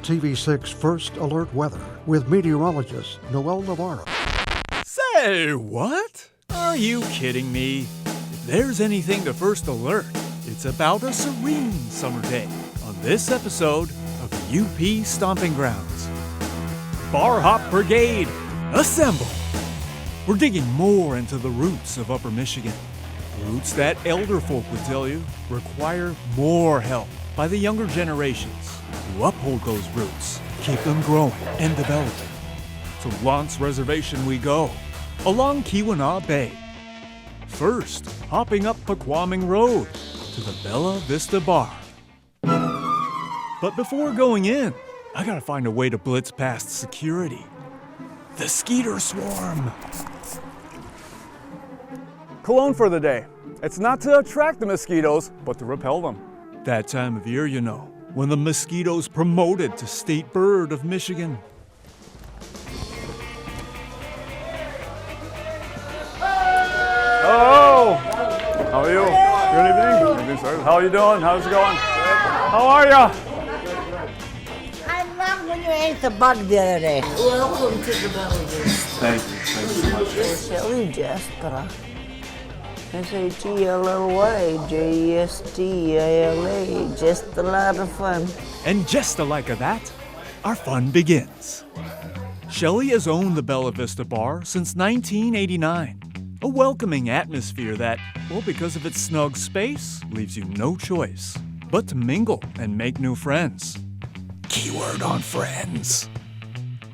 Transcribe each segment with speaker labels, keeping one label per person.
Speaker 1: TV6 First Alert Weather with meteorologist Noel Navarro.
Speaker 2: Say, what? Are you kidding me? If there's anything to First Alert, it's about a serene summer day on this episode of the UP Stomping Grounds. Barhop Brigade, assemble! We're digging more into the roots of Upper Michigan. Roots that elder folk would tell you require more help by the younger generations to uphold those roots, keep them growing and developing. To Lance Reservation we go, along Keweenaw Bay. First, hopping up Paquaming Road to the Bella Vista Bar. But before going in, I gotta find a way to blitz past security. The skeeter swarm.
Speaker 3: Cologne for the day. It's not to attract the mosquitoes, but to repel them.
Speaker 2: That time of year, you know, when the mosquito's promoted to state bird of Michigan.
Speaker 3: Hello! How are you? Good evening. Good evening, sir. How are you doing? How's it going? How are ya?
Speaker 4: I love when you ate the bug the other day. Welcome to the Belle.
Speaker 3: Thank you. Thank you so much.
Speaker 4: Shelly Jespera. Shatlla, Jestila, just a lot of fun.
Speaker 2: And just alike of that, our fun begins. Shelley has owned the Bella Vista Bar since 1989. A welcoming atmosphere that, well, because of its snug space, leaves you no choice but to mingle and make new friends. Keyword on friends.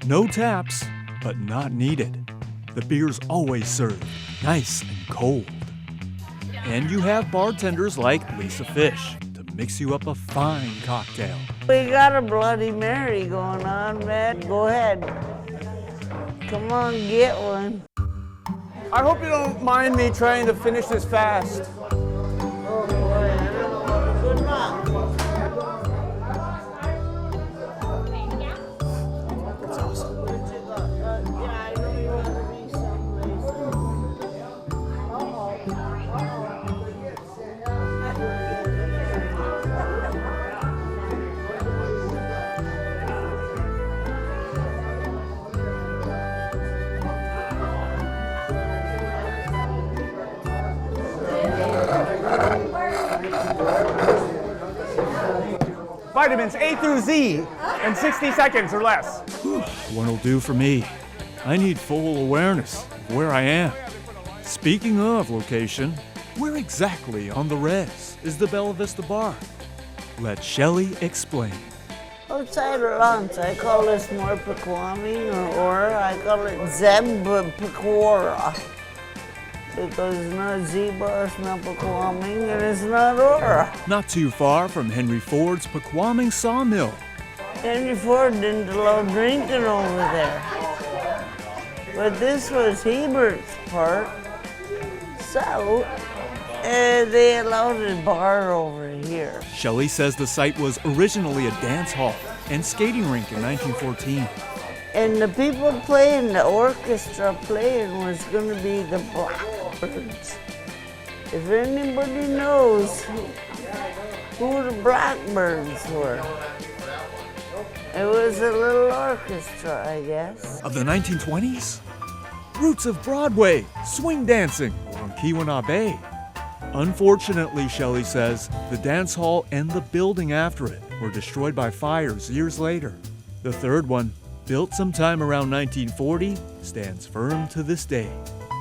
Speaker 2: No taps, but not needed. The beer's always served nice and cold. And you have bartenders like Lisa Fish to mix you up a fine cocktail.
Speaker 4: We got a Bloody Mary going on, man. Go ahead. Come on, get one.
Speaker 3: I hope you don't mind me trying to finish this fast.
Speaker 4: Oh boy, good luck.
Speaker 3: That's awesome.
Speaker 4: Yeah, I know you want to be someplace.
Speaker 3: 'Vitamins A through Z in 60 seconds or less.
Speaker 2: One'll do for me. I need full awareness of where I am. Speaking of location, where exactly on the res is the Bella Vista Bar? Let Shelley explain.
Speaker 4: Outside of Lance, I call this more Paquaming or I call it Zeb Paquora. Because it's not Zeba, it's not Paquaming, and it's not Aura.
Speaker 2: Not too far from Henry Ford's Paquaming Sawmill.
Speaker 4: Henry Ford didn't allow drinking over there. But this was Hebert's part. So, they allowed a bar over here.
Speaker 2: Shelley says the site was originally a dance hall and skating rink in 1914.
Speaker 4: And the people playing, the orchestra playing, was going to be the Blackbirds. If anybody knows who the Blackbirds were, it was a little orchestra, I guess.
Speaker 2: Of the 1920s? Roots of Broadway, swing dancing on Keweenaw Bay. Unfortunately, Shelley says, the dance hall and the building after it were destroyed by fires years later. The third one, built sometime around 1940, stands firm to this day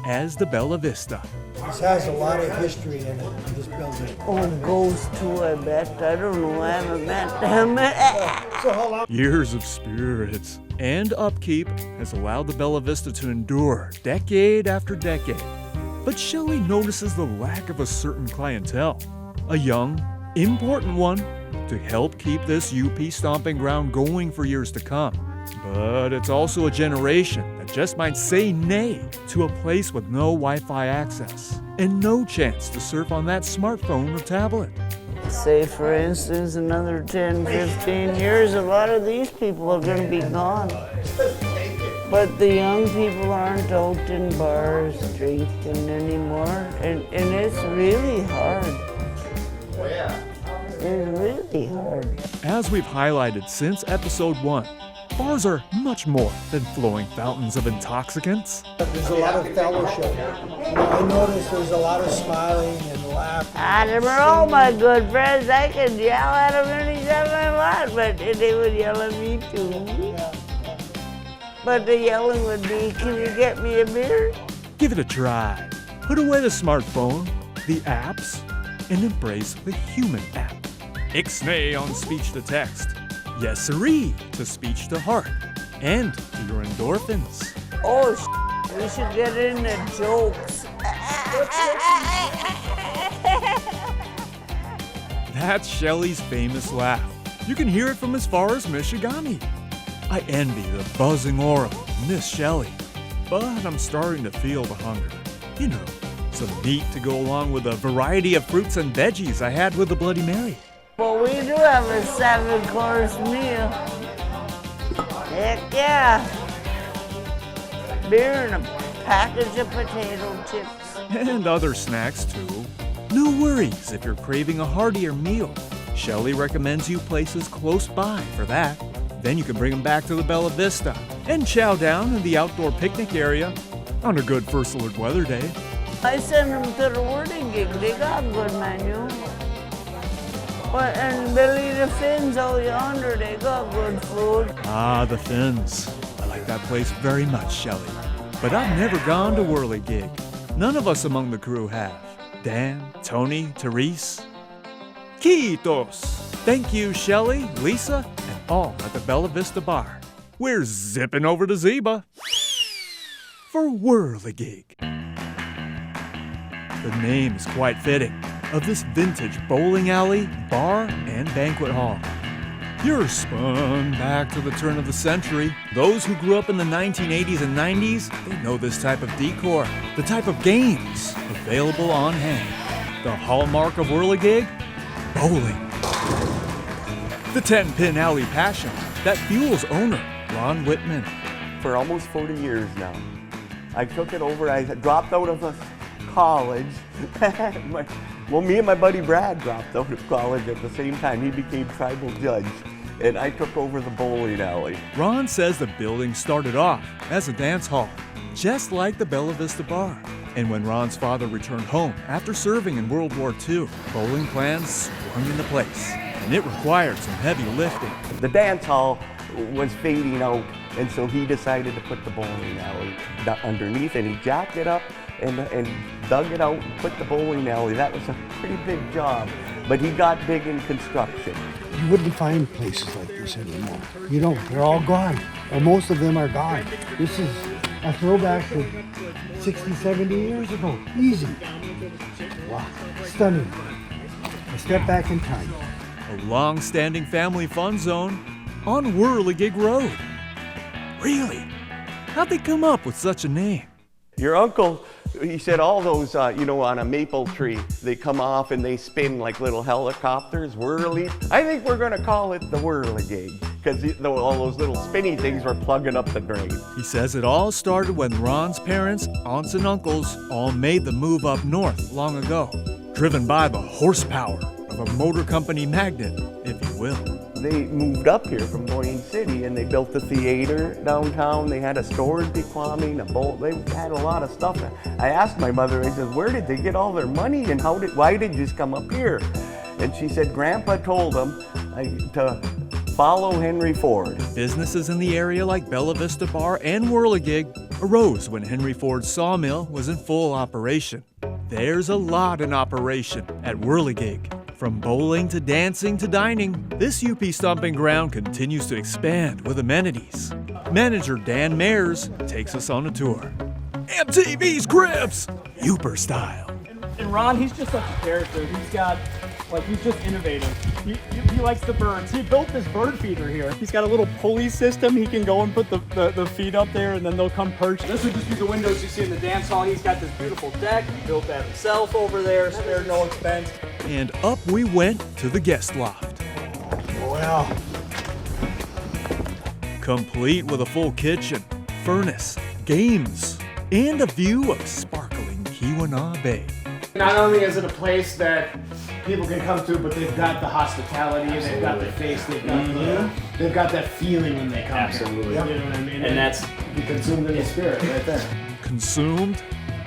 Speaker 2: as the Bella Vista.
Speaker 5: This has a lot of history in it, this building.
Speaker 4: Oh, ghosts too, I bet. I don't know, I haven't met them.
Speaker 2: Years of spirits and upkeep has allowed the Bella Vista to endure decade after decade. But Shelley notices the lack of a certain clientele, a young, important one, to help keep this UP stomping ground going for years to come. But it's also a generation that just might say nay to a place with no Wi-Fi access and no chance to surf on that smartphone or tablet.
Speaker 4: Say, for instance, another 10, 15 years, a lot of these people are going to be gone. But the young people aren't out in bars drinking anymore, and it's really hard. It's really hard.
Speaker 2: As we've highlighted since episode 1, bars are much more than flowing fountains of intoxicants.
Speaker 5: There's a lot of fellowship. I noticed there's a lot of smiling and laughing.
Speaker 4: They were all my good friends. I could yell at them anytime I want, but they would yell at me too. But the yelling would be, can you get me a beer?
Speaker 2: Give it a try. Put away the smartphone, the apps, and embrace the human app. Ixnay on speech to text. Yes siree to speech to heart. And to your endorphins.
Speaker 4: Oh, we should get into jokes.
Speaker 2: That's Shelley's famous laugh. You can hear it from as far as Michigani. I envy the buzzing aura of Miss Shelley, but I'm starting to feel the hunger. You know, some meat to go along with the variety of fruits and veggies I had with the Bloody Mary.
Speaker 4: Well, we do have a 7-course meal. Heck yeah. Beer and a package of potato chips.
Speaker 2: And other snacks too. No worries if you're craving a heartier meal. Shelley recommends you places close by for that. Then you can bring them back to the Bella Vista and chow down in the outdoor picnic area on a good First Alert weather day.
Speaker 4: I send them to the Whirl-I-Gig. They got a good menu. But, and Billy the Finns out yonder, they got good food.
Speaker 2: Ah, the Finns. I like that place very much, Shelley. But I've never gone to Whirl-I-Gig. None of us among the crew have. Dan, Tony, Therese. Quitos! Thank you, Shelley, Lisa, and all at the Bella Vista Bar. We're zipping over to Zeba for Whirl-I-Gig. The name is quite fitting of this vintage bowling alley, bar, and banquet hall. You're spun back to the turn of the century. Those who grew up in the 1980s and 90s, they know this type of decor, the type of games available on hand. The hallmark of Whirl-I-Gig? Bowling. The 10-pin alley passion that fuels owner Ron Whitman.
Speaker 6: For almost 40 years now. I took it over, I dropped out of college. Me and my buddy Brad dropped out of college at the same time. He became tribal judge, and I took over the bowling alley.
Speaker 2: Ron says the building started off as a dance hall, just like the Bella Vista Bar. And when Ron's father returned home after serving in World War II, bowling plans swung into place, and it required some heavy lifting.
Speaker 6: The dance hall was fading out, and so he decided to put the bowling alley underneath, and he jacked it up and dug it out and put the bowling alley. That was a pretty big job, but he got big in construction.
Speaker 5: You wouldn't find places like this anymore. You don't, they're all gone. Or most of them are gone. This is a throwback to 60, 70 years ago. Easy. Wow, stunning. A step back in time.
Speaker 2: A long-standing family fun zone on Whirl-I-Gig Road. Really? How'd they come up with such a name?
Speaker 6: Your uncle, he said all those, on a maple tree, they come off and they spin like little helicopters, whirly. I think we're gonna call it the Whirl-I-Gig, because all those little spinny things were plugging up the drain.
Speaker 2: He says it all started when Ron's parents, aunts and uncles all made the move up north long ago, driven by the horsepower of a motor company magnate, if you will.
Speaker 6: They moved up here from Moyne City and they built a theater downtown. They had a storage plumbing, a boat. They had a lot of stuff. I asked my mother, I said, where did they get all their money and why did you just come up here? And she said, Grandpa told them to follow Henry Ford.
Speaker 2: Businesses in the area like Bella Vista Bar and Whirl-I-Gig arose when Henry Ford's sawmill was in full operation. There's a lot in operation at Whirl-I-Gig. From bowling to dancing to dining, this UP stomping ground continues to expand with amenities. Manager Dan Mayers takes us on a tour. MTV's Cribs, Uper style.
Speaker 7: And Ron, he's just such a character. He's just innovative. He likes the birds. He built this bird feeder here. He's got a little pulley system. He can go and put the feet up there and then they'll come perch. This would just be the windows you see in the dance hall. He's got this beautiful deck. He built that himself over there, spared no expense.
Speaker 2: And up we went to the guest loft.
Speaker 5: Wow.
Speaker 2: Complete with a full kitchen, furnace, games, and a view of sparkling Keweenaw Bay.
Speaker 7: Not only is it a place that
Speaker 8: people can come to, but they've got the hospitality, and they've got the face, they've got that feeling when they come.
Speaker 7: Absolutely.
Speaker 8: Here. You know what I mean?
Speaker 7: And that's
Speaker 8: be consumed in the spirit right there.
Speaker 2: Consumed?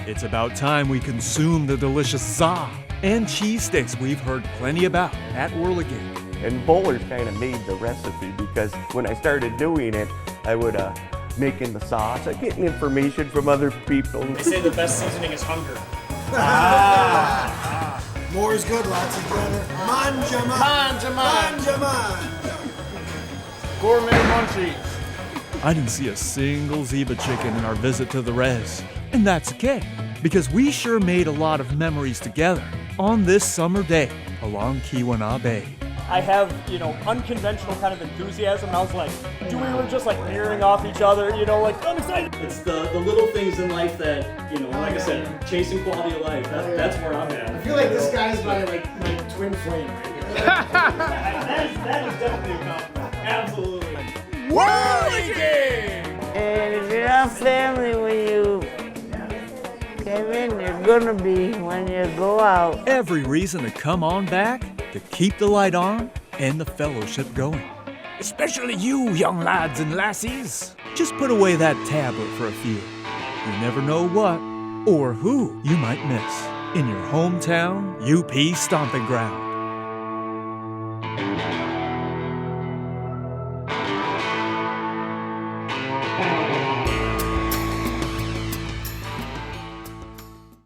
Speaker 2: It's about time we consume the delicious za and cheese sticks we've heard plenty about at Whirl-I-Gig.
Speaker 6: And Bowler's kind of made the recipe because when I started doing it, I would making the sauce, getting information from other people.
Speaker 7: They say the best seasoning is hunger.
Speaker 5: More is good, lots of better. Manja man.
Speaker 3: Gourmet munchies.
Speaker 2: I didn't see a single zebra chicken in our visit to the res. And that's okay, because we sure made a lot of memories together on this summer day along Keweenaw Bay.
Speaker 7: I have, unconventional kind of enthusiasm, and I was like, we were just like mirroring off each other, like, I'm excited. It's the little things in life that, like I said, chasing quality of life, that's where I'm at.
Speaker 8: I feel like this guy's my twin flame right here.
Speaker 7: that is definitely a compliment. Absolutely.
Speaker 2: Whirl-I-Gig!
Speaker 4: And if you're not family when you came in, you're gonna be when you go out.
Speaker 2: Every reason to come on back, to keep the light on and the fellowship going. Especially you, young lads and lassies. Just put away that tablet for a few. You never know what or who you might miss in your hometown UP stomping ground.